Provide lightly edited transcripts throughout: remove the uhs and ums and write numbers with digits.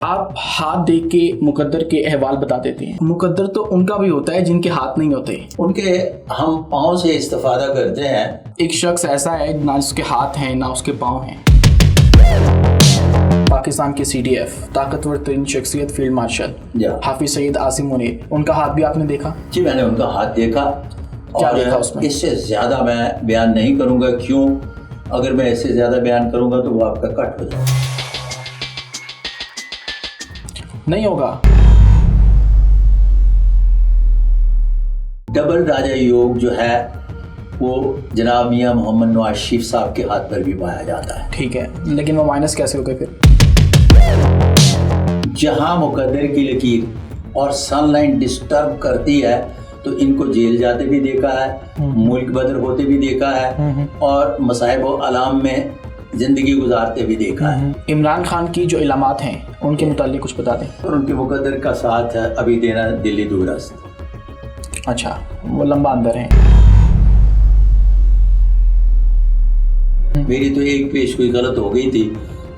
आप हाथ देख के मुकद्दर के अहवाल बता देते हैं। मुकद्दर तो उनका भी होता है जिनके हाथ नहीं होते। उनके हम पाँव से इस्तेफादा करते हैं। एक शख्स ऐसा है ना उसके हाथ हैं ना उसके पाँव हैं। पाकिस्तान के CDF ताकतवर तरीन शख्सियत फील्ड मार्शल हाफिज सईद आसिम मुनीर, उनका हाथ भी आपने देखा? जी मैंने उनका हाथ देखा। क्या देखा उसमें? इससे ज्यादा मैं बयान नहीं करूंगा। क्यों? अगर मैं इससे ज्यादा बयान करूंगा तो वो आपका कट हो जाएगा। नहीं होगा। डबल राजा योग जो है वो जनाब मियां मोहम्मद नवाज शरीफ साहब के हाथ पर भी पाया जाता है। ठीक है, लेकिन वो माइनस कैसे हो गए फिर? जहां मुकद्दर की लकीर और सनलाइन डिस्टर्ब करती है तो इनको जेल जाते भी देखा है, मुल्क बदर होते भी देखा है और मसाइब व अलाम में जिंदगी गुजारते भी देखा है। इमरान खान की जो इलामात हैं उनके मुताल्लिक कुछ बता दें। और उनके मुकद्दर का साथ है अभी देना दिल्ली दूरस्त। अच्छा, वो लंबा अंदर है। मेरी तो एक पेशगोई गलत हो गई थी,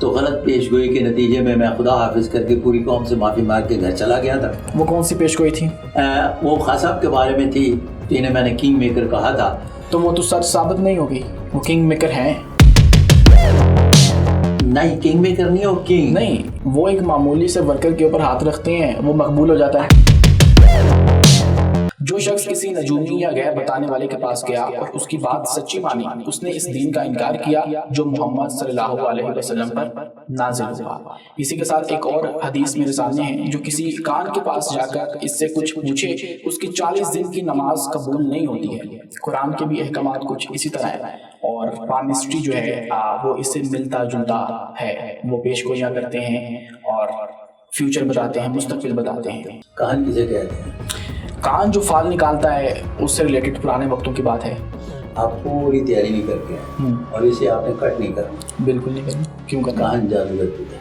तो गलत पेशगोई के नतीजे में मैं खुदा हाफिज करके पूरी कौम से माफ़ी मांग के घर चला गया था। वो कौन सी पेशगोई थी? वो खान साहब के बारे में थी, जिन्हें मैंने किंग मेकर कहा था। तो वो तो सच साबित नहीं होगी, वो किंग मेकर हैं। नहीं, किंग मेकर नहीं, वो किंग नहीं, वो एक मामूली से वर्कर के ऊपर हाथ रखते हैं, वो मकबूल हो जाता है। जो शख्स किसी नजूमी या गैर बताने वाले के पास गया और उसकी बात सच्ची मानी, उसने इस दीन का इनकार किया जो मोहम्मद सल्लल्लाहु अलैहि वसल्लम पर नाज़िल हुआ। इसी के साथ एक और हदीस मेरे सामने है, जो किसी कान के पास जाकर इससे कुछ पूछे उसकी 40 दिन की नमाज कबूल नहीं होती है। कुरान के भी अहकामात कुछ इसी तरह है और पामिस्ट्री जो है वो इससे मिलता जुलता है। वो पेशगोइयां करते हैं और फ्यूचर बताते हैं, मुस्तकबिल बताते हैं। कान किसे कहते हैं? कान जो फाल निकालता है उससे रिलेटेड पुराने वक्तों की बात है। आप पूरी तैयारी नहीं करके और इसे आपने कट नहीं करा। बिल्कुल नहीं करनी। क्यों करना? कान जादूगर पूजा